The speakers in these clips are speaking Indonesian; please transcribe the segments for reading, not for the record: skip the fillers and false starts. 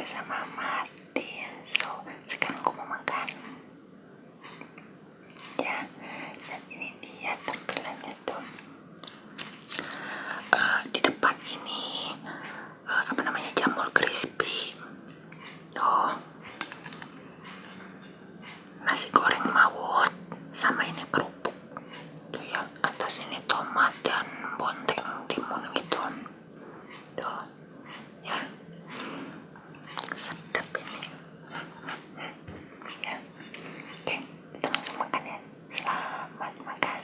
sama Martin. So, sekarang aku mau makan. Ya, dan ini dia tampilannya tuh. Di depan ini jamur crispy. Tuh. Nasi goreng mawut sama ini kerupuk. Tuh ya, atas ini tomat dan bonteng timun gitu. Tuh. Ya. Sedap ini. Ya. Oke, kita langsung makan ya. Selamat makan.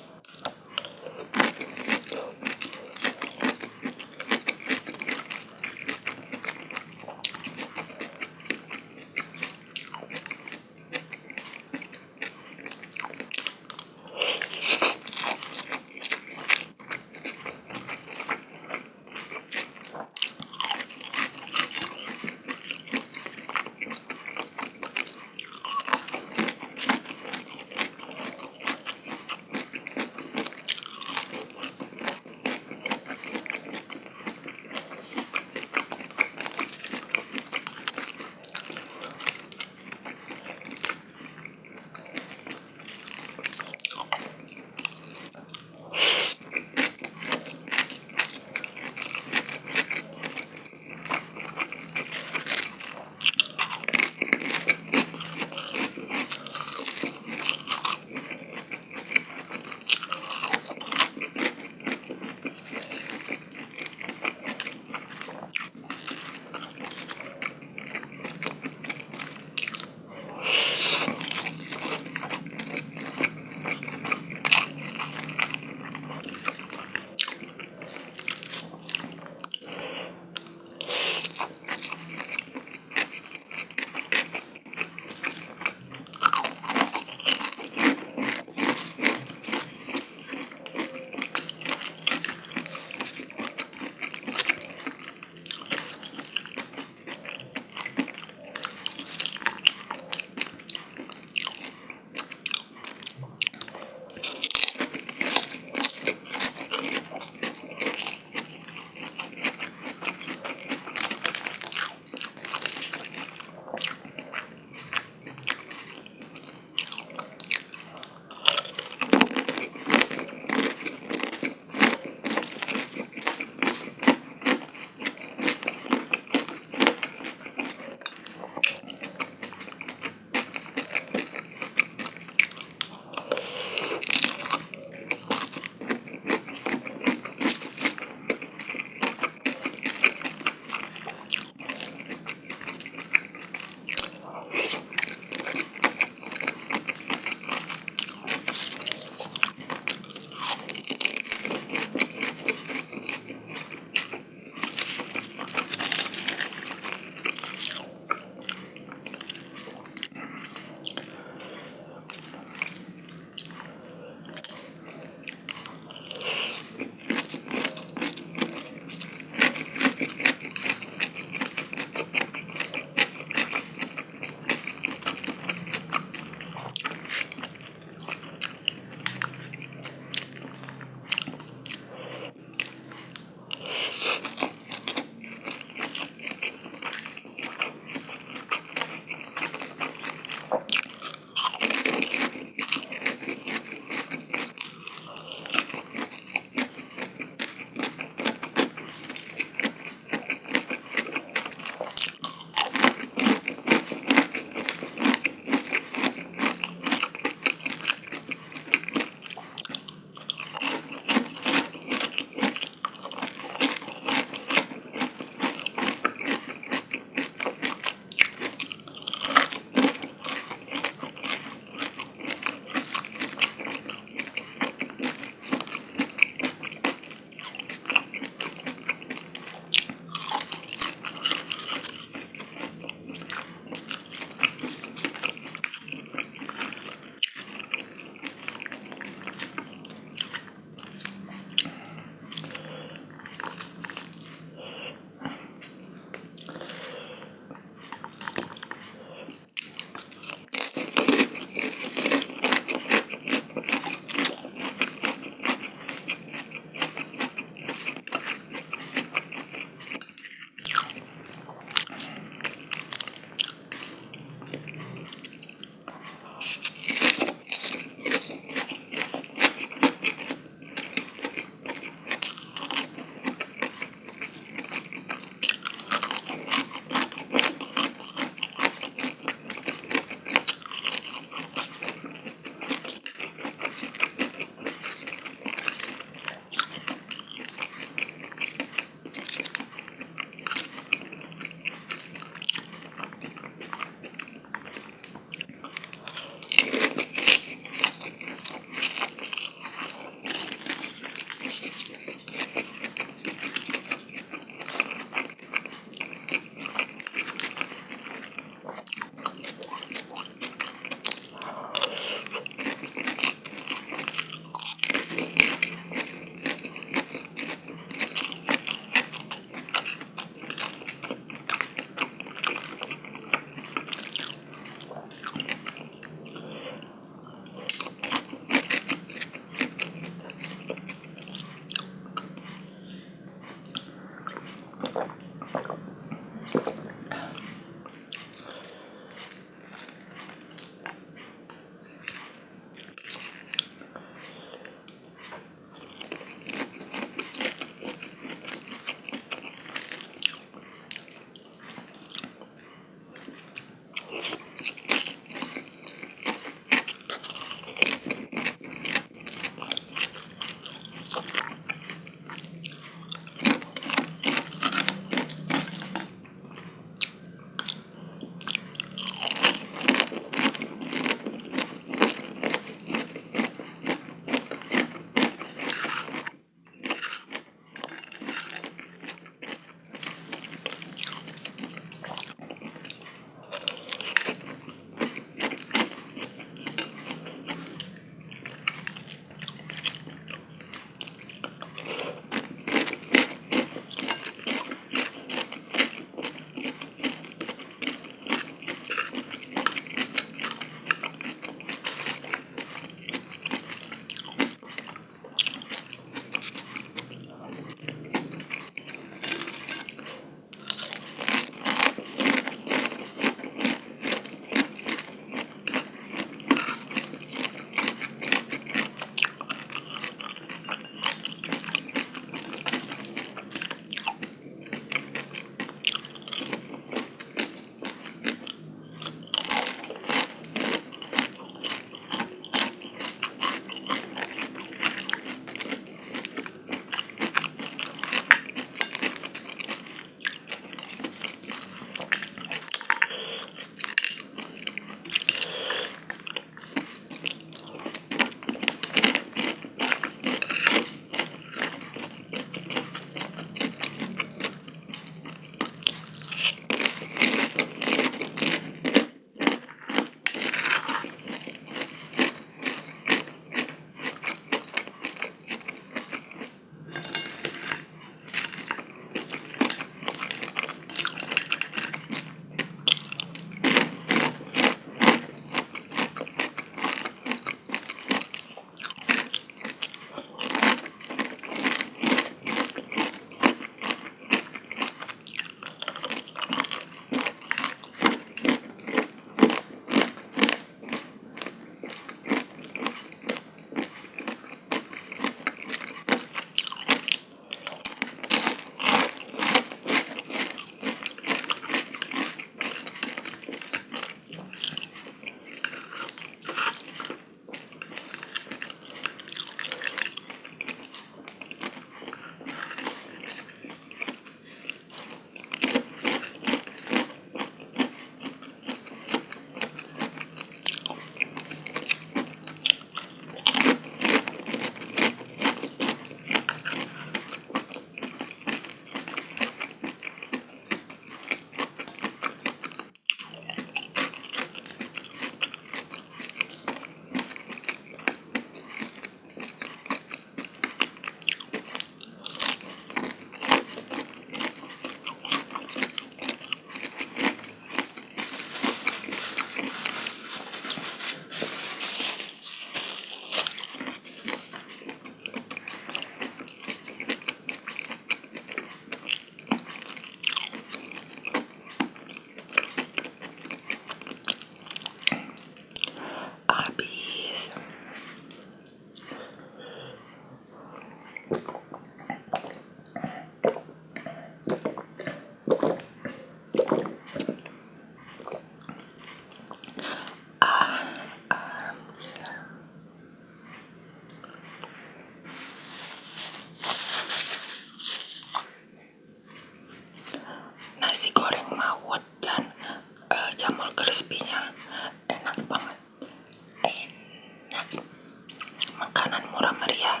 makanan murah meriah,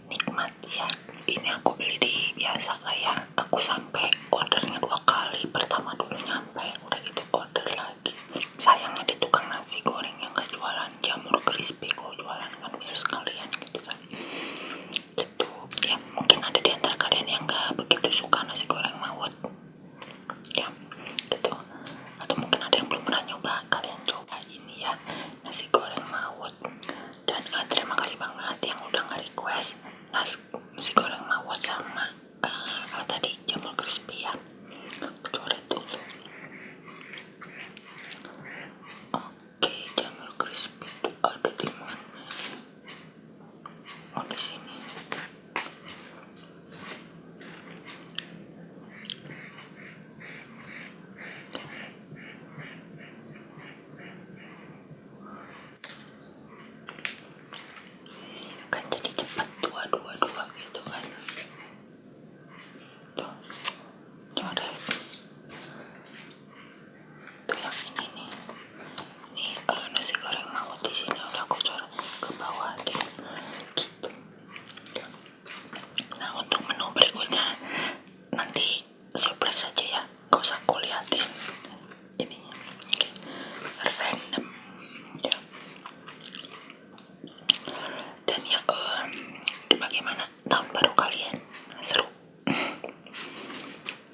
nikmat ya. Ini aku beli di biasa lah ya, aku sampai ordernya 2 kali. Pertama dulu nyampe, udah gitu order lagi. Sayangnya di tukang nasi goreng yang gak jualan jamur crispy, kok jualan kan bisa sekalian gitu kan. Gitu ya, mungkin ada di antara kalian yang gak begitu suka nasi goreng mawut ya, gitu. Atau mungkin ada yang belum pernah nyoba, kalian coba ini ya, nasi goreng mawut. Dan terima kasih banget yang udah nge-request nasi goreng mawut sama tadi jamur crispy ya. Coret dulu. Oke, jamur crispy itu ada di mana? Oh, di sini. Kan jadi cepat dua gitu kan. Tuh, coret. Tuh yang ini nih. Ini nasi goreng mawut di sini udah aku coret ke bawah deh. Gitu. Nah, untuk menu berikutnya nanti surprise saja ya, gak usah aku liatin ini. Oke. Random ya. Dan ya bagaimana tahun baru kalian? Seru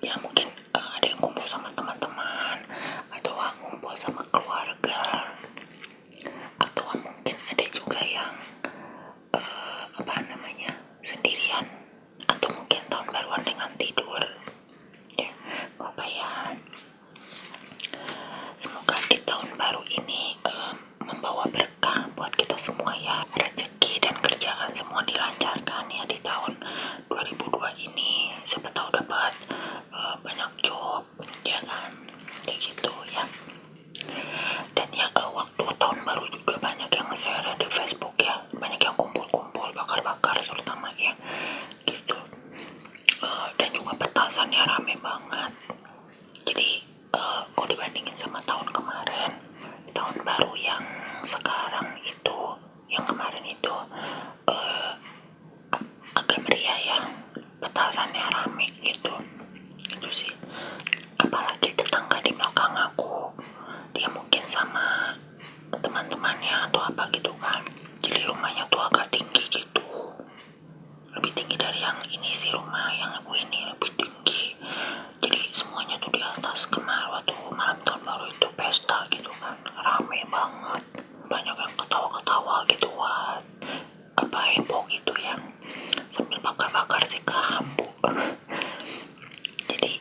ya, mungkin ada yang kumpul sama teman-teman, atau ngumpul sama keluarga, atau mungkin ada juga yang sendirian, atau mungkin tahun baruan dengan tidur ya. Apa ya, semoga di tahun baru ini membawa berkah buat kita semua ya. Rezeki dan kerjaan semua dilancarkan ya di tahun 2002 ini. Siapa tahu dapat banyak job ya kan, kayak gitu ya. Dan ya waktu tahun baru juga banyak yang nge-share di Facebook ya, banyak yang kumpul-kumpul bakar-bakar terutama ya gitu. Dan juga petasannya rame banget. Jadi kalau dibandingin sama tahun kemarin, tahun baru yang sekarang itu, yang kemarin itu agak meriah ya, petasannya rame gitu. Itu sih. Apalagi tetangga di belakang aku, dia mungkin sama teman-temannya atau apa gitu kan, jadi rumahnya tuh agak tinggi gitu, lebih tinggi dari yang ini sih, rumah yang aku ini lebih tinggi. Jadi semuanya tuh di atas kamar waktu malam tahun baru itu pesta gitu kan, rame banget, banyak yang ketawa-ketawa gitu, wah apa heboh gitu ya, sambil bakar-bakar sih kambu. Jadi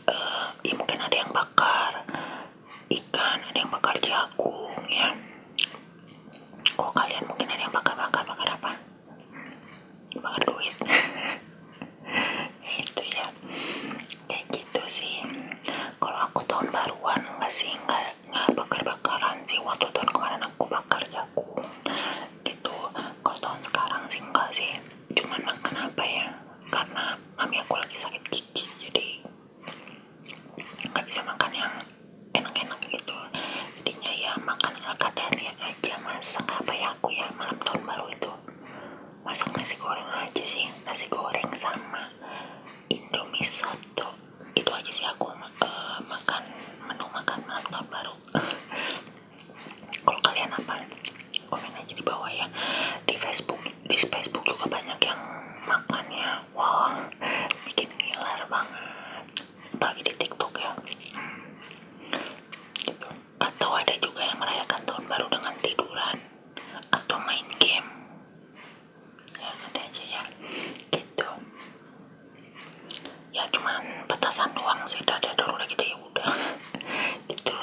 ya mungkin ada yang bakar ikan, ada yang bakar jagung ya. Kok kalian mungkin ada yang bakar apa? Bakar duit. Itu ya, kayak gitu sih. Kalau aku tahun baruan nggak bakar-bakaran sih. Waktu tahun kemarin aku bakar jagung gitu. Kalau tahun sekarang sih enggak sih, cuman makan apa ya, karena mami aku lagi sakit gigi, jadi nggak bisa makan yang enak-enak gitu. Jadinya ya makan ala kadarnya aja. Masak apa ya aku ya malam tahun baru itu, masak nasi goreng aja sih, nasi goreng sama Indomie soto. Itu aja sih aku makan menu makan malam tahun baru. Kalau kalian apa? Komen aja di bawah ya. Di Facebook juga banyak yang makannya, wah bikin ngiler banget. Apalagi di TikTok ya. Gitu. Atau ada juga yang merayakan tahun baru dengan tiduran atau main game. Ya ada aja ya. Gitu. Ya cuman petasan doang sih, dadar udah gitu ya udah. Gitu.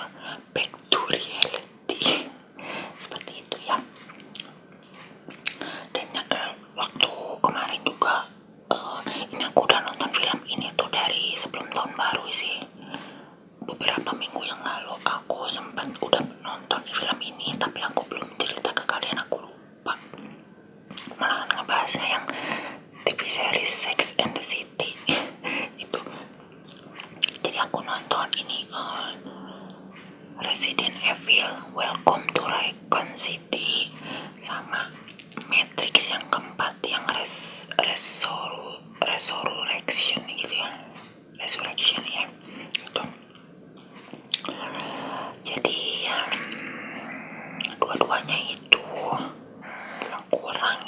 Back to reality. Seperti itu ya. Dan waktu kemarin juga ini aku udah nonton film ini tuh dari sebelum tahun baru sih. Beberapa minggu yang lalu aku sempat udah nonton film ini, tapi aku belum cerita ke kalian, aku lupa. Malahan ngebahasnya yang TV series Sex and the City. Itu. Jadi aku Terus yang keempat yang resurrection gitu ya, resurrection ya itu. Jadi dua-duanya itu kurang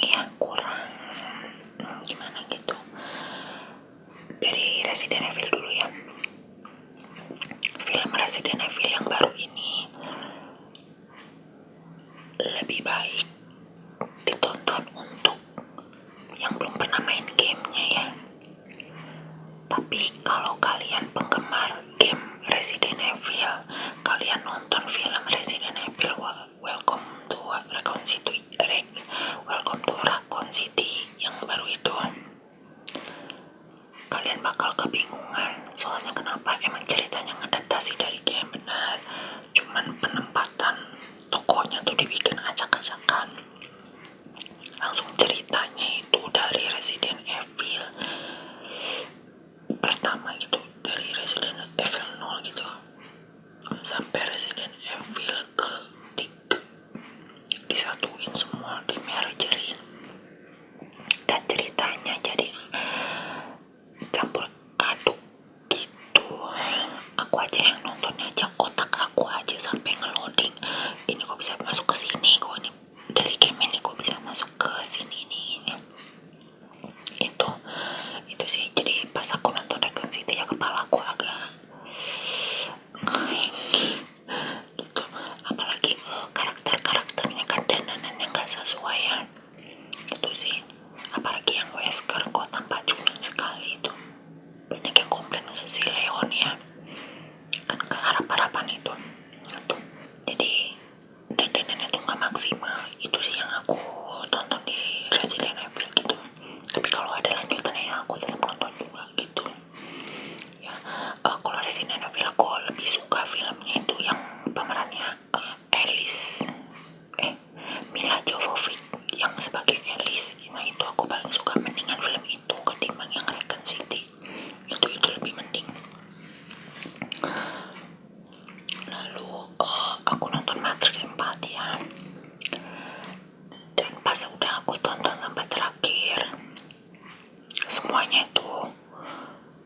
gimana gitu. Dari Resident Evil dulu ya. Film Resident Evil yang baru ini lebih baik ditonton untuk yang belum pernah main gamenya ya. Tapi kalau kalian penggemar game Resident Evil, kalian nonton film Resident Evil Welcome to Raccoon City yang baru itu, kalian bakal kebingungan. Soalnya kenapa? Emang ceritanya ngadaptasi dari game benar, cuman penempatan tokonya tuh dibikin acak-acakan. Langsung ceritanya itu dari Resident Evil pertama gitu, dari Resident Evil 0 gitu sampai Resident Evil ke 3 disatuin semua, di mergerin, dan ceritanya jadi campur aduk gitu. Aku aja yang nontonnya aja, otak aku aja sampai ngeloading, ini kok bisa masuk ke sini, kok ini dari game ini kok bisa masuk ke sini ini. Itu sih. Jadi pas aku nonton Raccoon City ya, kepala aku agak gitu. Apalagi karakternya kan dandanannya nggak sesuai ya. Itu sih. Apalagi yang Wesker kok tampak cuman sekali itu. Banyak yang komplain ke si Leon ya. Kan keharap-harapan itu. Jadi dandanannya tuh nggak maksimal. Itu sih yang aku tonton di Resident Evil gitu. Tapi kalau ada lanjutannya ya aku tetap nonton juga gitu ya. Kalau Resident Evil aku lebih suka filmnya itu yang pemerannya Mila Jovovich yang sebagai Alice. Nah itu aku paling suka, mendingan film itu ketimbang yang Raccoon City. Itu lebih mending. Lalu aku nonton Matrix 4 ya. Dan pas udah aku tonton sampai terakhir, semuanya itu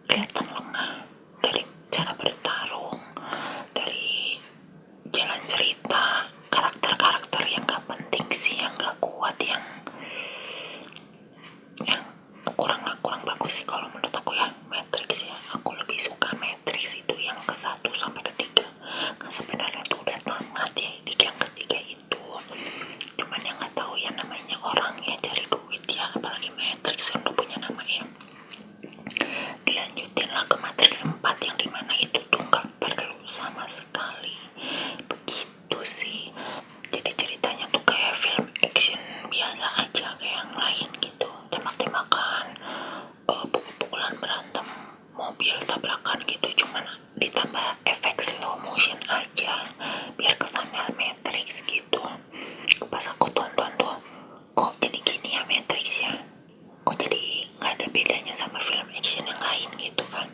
kelihatan lengah. Dari cara bertarung, dari jalan cerita, karakter-karakter yang gak penting sih, yang gak kuat, yang kurang bagus sih kalau menurut aku ya. Matrix ya, aku lebih suka Matrix itu yang ke-1 sampai ke-3. Kan sebenarnya tuh udah tamat ya di yang ketiga itu, cuman yang nggak tahu ya, namanya orang ya cari duit ya, apalagi Matrix kan udah punya nama ya. Dilanjutin lah ke Matrix 4 yang dimana itu tuh nggak perlu sama sekali. Begitu sih. Jadi ceritanya tuh kayak film action biasa aja kayak yang lain gitu, tembak-tembakan, pukul-pukulan, berantem, mobil tabrakan gitu, cuman ditambah efek slow motion aja biar kesannya Matrix gitu. Pas aku tonton tuh, kok jadi gini ya Matrix ya, kok jadi nggak ada bedanya sama film action yang lain gitu kan.